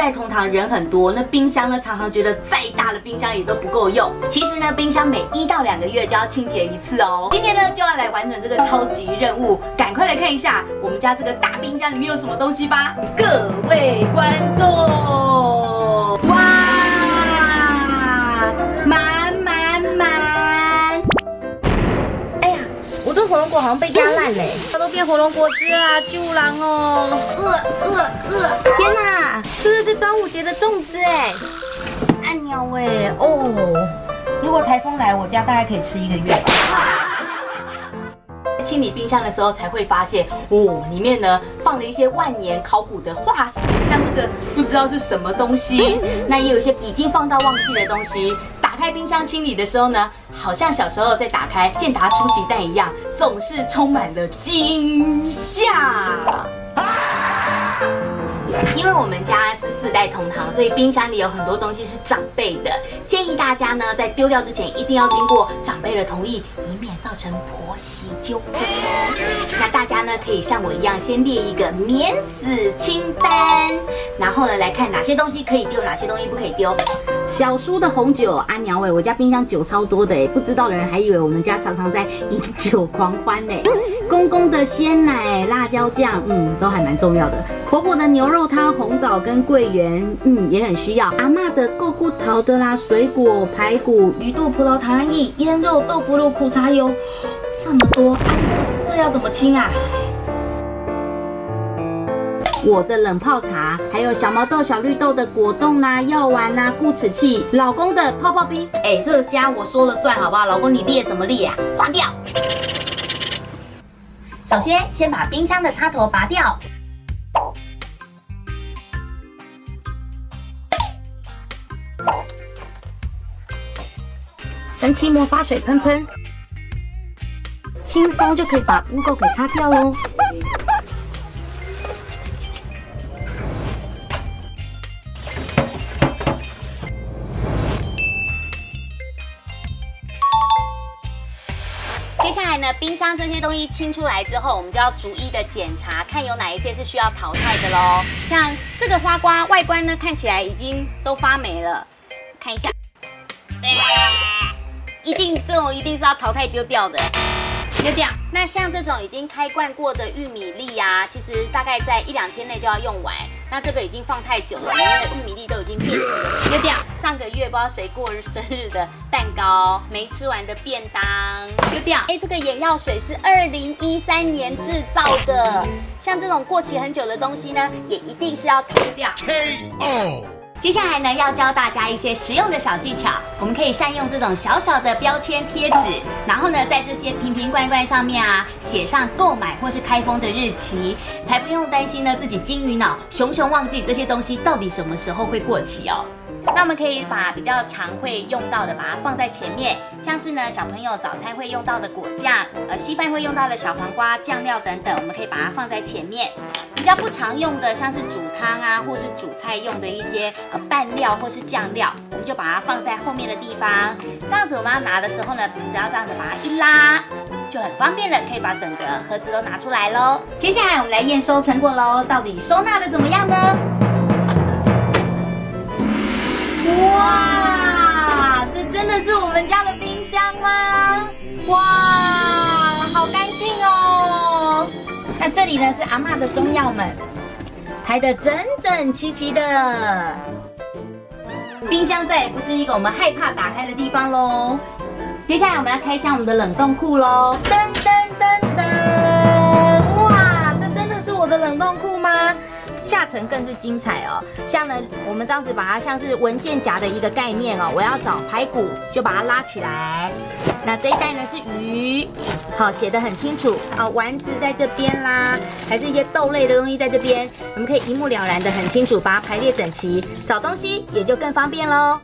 代同堂人很多，那冰箱呢常常觉得再大的冰箱也都不够用。其实呢，冰箱每1到2个月就要清洁一次哦。今天呢就要来完成这个超级任务，赶快来看一下我们家这个大冰箱里面有什么东西吧。各位观众，哇，满满满！哎呀，我这火龙果好像被压烂嘞，它都变火龙果汁啦，救狼哦！天哪，这是端午节的粽子哎，按鸟哎哦！如果台风来，我家大概可以吃1个月吧。清理冰箱的时候才会发现，哦，里面呢放了一些万年考古的化石，像这个不知道是什么东西，那也有一些已经放到忘记的东西。打开冰箱清理的时候呢，好像小时候在打开健达出奇蛋一样，总是充满了惊吓。因为我们家是4代同堂，所以冰箱里有很多东西是长辈的。建议大家呢，在丢掉之前一定要经过长辈的同意，以免造成婆媳纠纷哦。那大家呢，可以像我一样，先列一个免死清单，然后呢来看哪些东西可以丢，哪些东西不可以丢。小叔的红酒，安鸟尾，我家冰箱酒超多的哎，不知道的人还以为我们家常常在饮酒狂欢呢。公公的鲜奶、辣椒酱，都还蛮重要的。婆婆的牛肉汤、红枣跟桂圆，也很需要。阿嬷的够骨头的啦，水果、排骨、鱼肚、葡萄糖液、腌肉、豆腐乳、苦茶油，这么多，这要怎么清啊？我的冷泡茶，还有小毛豆、小绿豆的果冻啦、药丸啦、固齿器，老公的泡泡冰，这个家我说了算好不好？老公你列什么列啊？划掉。首先把冰箱的插头拔掉。神奇魔法水喷喷，轻松就可以把污垢给擦掉喽。接下来呢，冰箱这些东西清出来之后，我们就要逐一的检查，看有哪一些是需要淘汰的咯。像这个花瓜外观呢，看起来已经都发霉了，看一下，这种一定是要淘汰丢掉的，丢掉。那像这种已经开罐过的玉米粒啊，其实大概在1、2天内就要用完。那这个已经放太久了，里面的玉米粒都已经变质了，丢掉。上个月不知道谁过生日的蛋糕，没吃完的便当，丢掉。这个眼药水是2013年制造的，像这种过期很久的东西呢，也一定是要丢掉。接下来呢，要教大家一些实用的小技巧。我们可以善用这种小小的标签贴纸，然后呢，在这些瓶瓶罐罐上面啊，写上购买或是开封的日期，才不用担心呢自己金鱼脑熊熊忘记这些东西到底什么时候会过期哦。那我们可以把比较常会用到的，把它放在前面，像是呢小朋友早餐会用到的果酱，稀饭会用到的小黄瓜酱料等等，我们可以把它放在前面。比较不常用的，像是煮汤啊，或是煮菜用的一些拌料或是酱料，我们就把它放在后面的地方。这样子我们要拿的时候呢，只要这样子把它一拉，就很方便了，可以把整个盒子都拿出来咯。接下来我们来验收成果咯，到底收纳的怎么样呢？哇，这真的是我们家的冰箱吗？哇，好干净哦！那这里呢是阿嬷的中药们，排得整整齐齐的。冰箱再也不是一个我们害怕打开的地方咯。接下来我们要开箱我们的冷冻库咯。噔噔噔噔！哇，这真的是我的冷冻库吗？下层更是精彩哦，像呢，我们这样子把它像是文件夹的一个概念哦，我要找排骨就把它拉起来，那这一袋呢是鱼，好，写得很清楚，丸子在这边啦，还是一些豆类的东西在这边，我们可以一目了然的很清楚，把它排列整齐，找东西也就更方便咯。